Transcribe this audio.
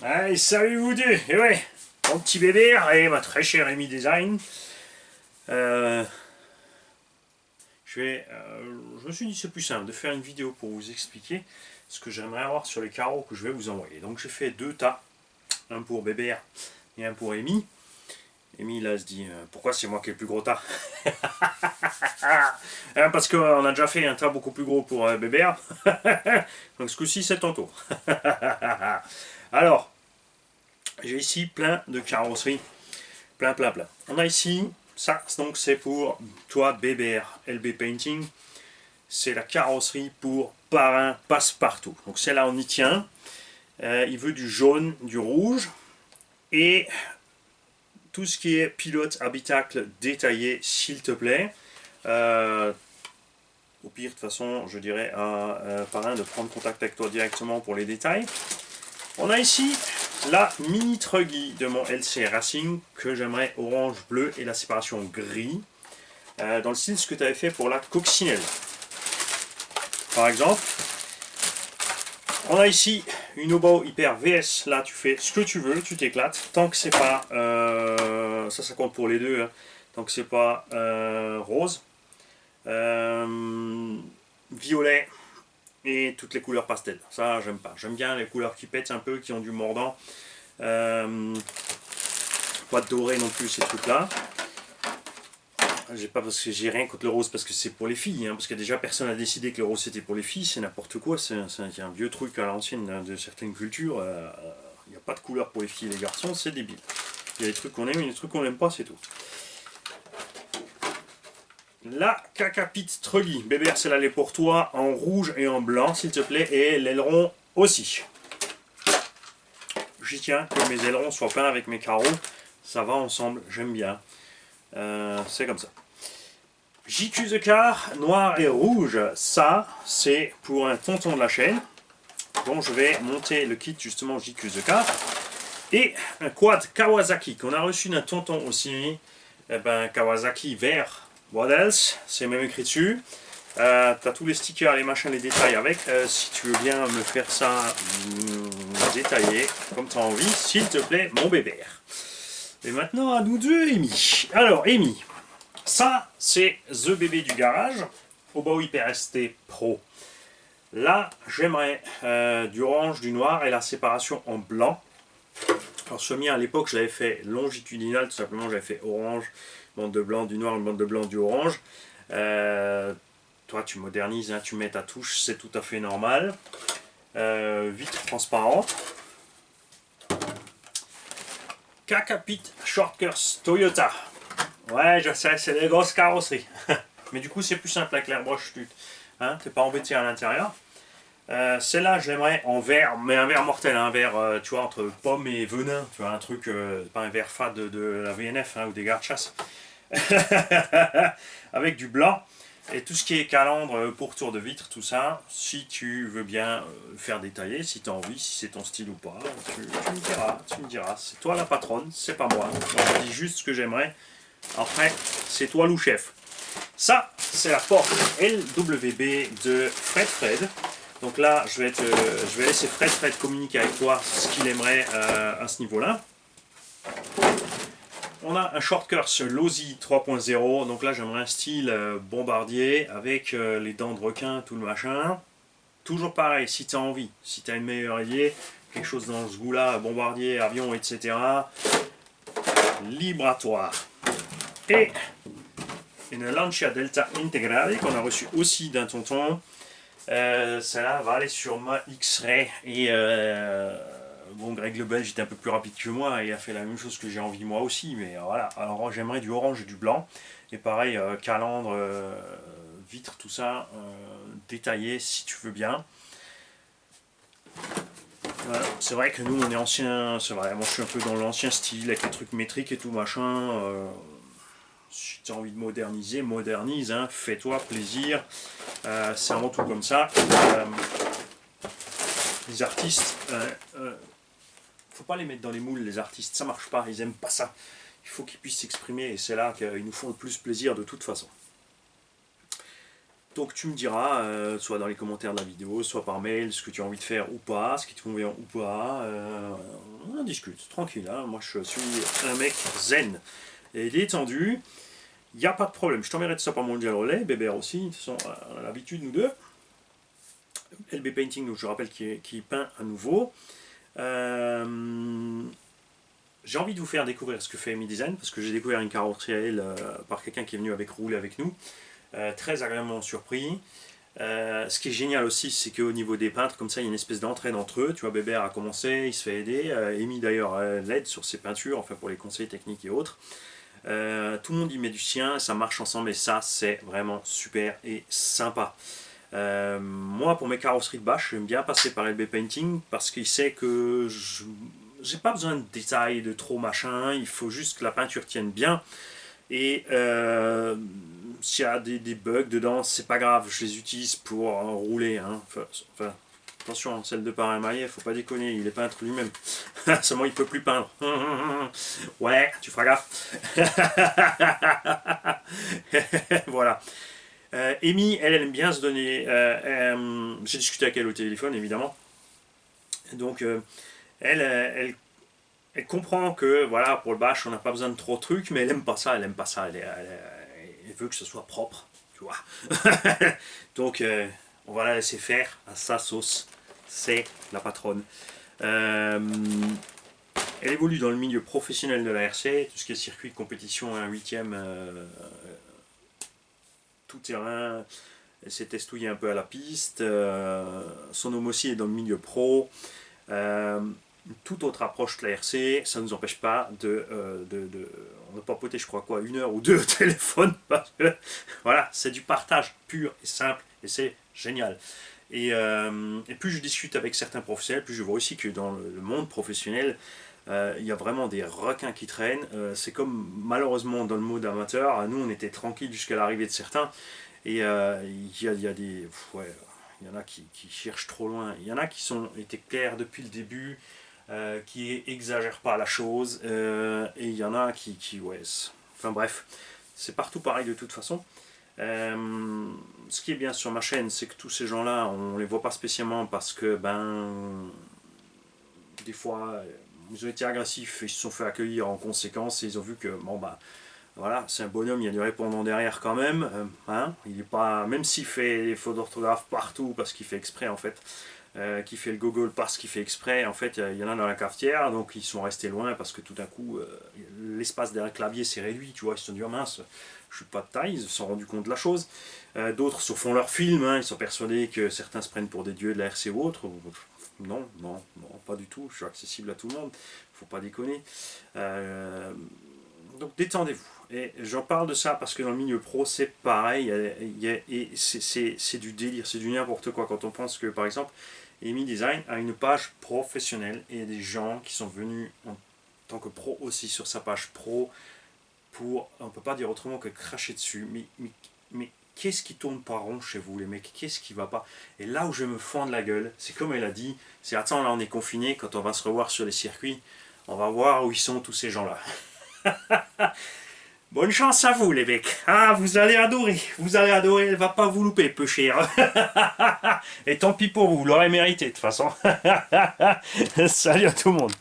Allez, salut vous deux. Et ouais, mon petit bébé et ma très chère Amy Design. Euh, je me suis dit c'est plus simple de faire une vidéo pour vous expliquer ce que j'aimerais avoir sur les carreaux que je vais vous envoyer. Donc j'ai fait deux tas, un pour bébé et un pour Amy. Amy là se dit pourquoi c'est moi qui ai le plus gros tas. Parce qu'on a déjà fait un tas beaucoup plus gros pour bébé. Donc ce coup-ci c'est ton tour. Alors, j'ai ici plein de carrosseries. Plein. On a ici, ça donc c'est pour toi BBR, LB Painting. C'est la carrosserie pour Parrain Passe-Partout. Donc celle-là on y tient. Il veut du jaune, du rouge. Et tout ce qui est pilote habitacle détaillé, s'il te plaît. Au pire, de toute façon, je dirais à Parrain de prendre contact avec toi directement pour les détails. On a ici la mini truggy de mon LC Racing que j'aimerais orange, bleu et la séparation gris. Dans le style ce que tu avais fait pour la coccinelle. Par exemple, on a ici une Obo Hyper VS. Là, tu fais ce que tu veux, tu t'éclates. Tant que c'est pas, ça compte pour les deux. Hein. Tant que c'est pas rose, violet et toutes les couleurs pastel. Ça, j'aime pas. J'aime bien les couleurs qui pètent un peu, qui ont du mordant. Pas de doré non plus, ces trucs-là. J'ai rien contre le rose parce que c'est pour les filles, hein, parce que déjà personne n'a décidé que le rose c'était pour les filles, c'est n'importe quoi, c'est un vieux truc à l'ancienne de certaines cultures, il n'y a pas de couleur pour les filles et les garçons, c'est débile. Il y a des trucs qu'on aime et des trucs qu'on n'aime pas, c'est tout. La Cacapit Truggy, bébé, celle-là elle est pour toi en rouge et en blanc s'il te plaît, et l'aileron aussi. J'y tiens que mes ailerons soient pleins avec mes carreaux, ça va ensemble, j'aime bien. C'est comme ça. JQ The Car, noir et rouge, ça c'est pour un tonton de la chaîne. Bon, je vais monter le kit justement JQ The Car. Et un quad Kawasaki qu'on a reçu d'un tonton aussi. Eh ben, Kawasaki vert. What else? C'est même écrit dessus. T'as tous les stickers, les machins, les détails avec. Si tu veux bien me faire ça détaillé comme tu as envie, s'il te plaît, mon bébé. Et maintenant à nous deux, Amy. Alors, Amy, ça c'est The bébé du garage, Obo Hyper ST Pro. Là, j'aimerais du orange, du noir et la séparation en blanc. Alors, ce mien à l'époque, je l'avais fait longitudinal, tout simplement, j'avais fait orange, bande de blanc, du noir, une bande de blanc, du orange. Toi, tu modernises, hein, tu mets ta touche, c'est tout à fait normal. Vitre transparente. Cacapit Shortcuts Toyota. Ouais, je sais, c'est des grosses carrosseries. Mais du coup, c'est plus simple avec l'airbrush. Hein, t'es pas embêté à l'intérieur. Celle-là, je l'aimerais en vert, mais un vert mortel, un vert, tu vois, entre pomme et venin. Tu vois, un truc, pas un vert fade de la VNF hein, ou des gardes-chasse. Avec du blanc. Et tout ce qui est calandre, pourtour de vitre, tout ça, si tu veux bien faire détailler, si tu as envie, si c'est ton style ou pas, tu me diras. C'est toi la patronne, c'est pas moi. Moi, je dis juste ce que j'aimerais. Après, c'est toi le chef. Ça, c'est la porte LWB de Fred. Donc là, je vais laisser Fred communiquer avec toi ce qu'il aimerait à ce niveau-là. On a un shortcut Losi 3.0, donc là j'aimerais un style bombardier avec les dents de requin, tout le machin. Toujours pareil, si tu as envie, si tu as une meilleure idée, quelque chose dans ce goût-là, bombardier, avion, etc. Libre à toi. Et une Lancia Delta Integrale qu'on a reçue aussi d'un tonton. Celle-là va aller sur ma X-Ray et bon, Greg le Belge était un peu plus rapide que moi et a fait la même chose que j'ai envie moi aussi, mais voilà. Alors j'aimerais du orange et du blanc, et pareil, calandre, vitre, tout ça, détaillé si tu veux bien. Voilà. C'est vrai que nous on est anciens, c'est vrai, moi je suis un peu dans l'ancien style avec les trucs métriques et tout machin. Si tu as envie de moderniser, modernise, hein, fais-toi plaisir. C'est avant tout comme ça. Les artistes, faut pas les mettre dans les moules, les artistes, ça marche pas, ils aiment pas ça. Il faut qu'ils puissent s'exprimer et c'est là qu'ils nous font le plus plaisir de toute façon. Donc tu me diras, soit dans les commentaires de la vidéo, soit par mail, ce que tu as envie de faire ou pas, ce qui te convient ou pas. On en discute, tranquille. Hein. Moi je suis un mec zen et détendu. Il n'y a pas de problème. Je t'emmènerai de ça par Mondial Relais, Bébert aussi, de toute façon, on a l'habitude nous deux. LB Painting, donc je rappelle, qui peint à nouveau. J'ai envie de vous faire découvrir ce que fait Amy Design, parce que j'ai découvert une carrosserie à elle par quelqu'un qui est venu rouler avec nous. Très agréablement surpris. Ce qui est génial aussi, c'est qu'au niveau des peintres, comme ça, il y a une espèce d'entraide entre eux. Tu vois, Bébert a commencé, il se fait aider. Amy d'ailleurs l'aide sur ses peintures, enfin pour les conseils techniques et autres. Tout le monde y met du sien, ça marche ensemble et ça, c'est vraiment super et sympa. Moi, pour mes carrosseries de bâche, j'aime bien passer par LB Painting parce qu'il sait que j'ai pas besoin de détails, de trop machin. Il faut juste que la peinture tienne bien. Et s'il y a des bugs dedans, c'est pas grave, je les utilise pour rouler. Hein. Enfin, attention, celle de parrain Maillet, faut pas déconner, il est peintre lui-même. Seulement, il peut plus peindre. Ouais, tu feras gaffe. Voilà. Amy, elle aime bien se donner. J'ai discuté avec elle au téléphone, évidemment. Donc, elle comprend que voilà, pour le bâche, on n'a pas besoin de trop de trucs, mais elle aime pas ça, elle aime pas ça, elle veut que ce soit propre, tu vois. Donc on va la laisser faire à sa sauce, c'est la patronne. Elle évolue dans le milieu professionnel de la RC, tout ce qui est circuit de compétition, un 8e tout terrain, elle s'est testouillée un peu à la piste, son homme aussi est dans le milieu pro. Toute autre approche que la RC, ça ne nous empêche pas on a papoté je crois quoi, 1 heure ou 2 au téléphone, parce que voilà, c'est du partage pur et simple, et c'est génial. Et plus je discute avec certains professionnels, plus je vois aussi que dans le monde professionnel, il y a vraiment des requins qui traînent. C'est comme malheureusement dans le mode amateur, nous on était tranquille jusqu'à l'arrivée de certains, et il y a des... Ouais, il y en a qui cherchent trop loin, il y en a qui étaient clairs depuis le début, qui exagèrent pas la chose, et il y en a qui ouais, enfin bref, c'est partout pareil de toute façon. Ce qui est bien sur ma chaîne, c'est que tous ces gens-là, on les voit pas spécialement parce que des fois ils ont été agressifs et ils se sont fait accueillir en conséquence et ils ont vu que bon voilà, c'est un bonhomme, il y a du répondant derrière quand même, hein, il est pas, même s'il fait des fautes d'orthographe partout parce qu'il fait exprès en fait, qui fait le gogol parce qu'il fait exprès, en fait il y en a dans la cafetière, donc ils sont restés loin parce que tout d'un coup l'espace derrière le clavier s'est réduit, tu vois, ils se sont dit oh mince, je suis pas de taille, ils se sont rendus compte de la chose. D'autres se font leur film, hein, ils sont persuadés que certains se prennent pour des dieux de la RC ou autre. Non, pas du tout, je suis accessible à tout le monde, faut pas déconner. Donc détendez-vous. Et j'en parle de ça parce que dans le milieu pro c'est pareil, et c'est du délire, c'est du n'importe quoi quand on pense que par exemple Amy Design a une page professionnelle et il y a des gens qui sont venus en tant que pro aussi sur sa page pro pour, on peut pas dire autrement que cracher dessus, mais qu'est-ce qui tourne pas rond chez vous les mecs, qu'est-ce qui va pas? Et là où je me fends de la gueule, c'est comme elle a dit, c'est attends là on est confiné, quand on va se revoir sur les circuits, on va voir où ils sont tous ces gens là. Bonne chance à vous les mecs, ah vous allez adorer, elle va pas vous louper peu cher. Et tant pis pour vous, vous l'aurez mérité de toute façon. Salut à tout le monde.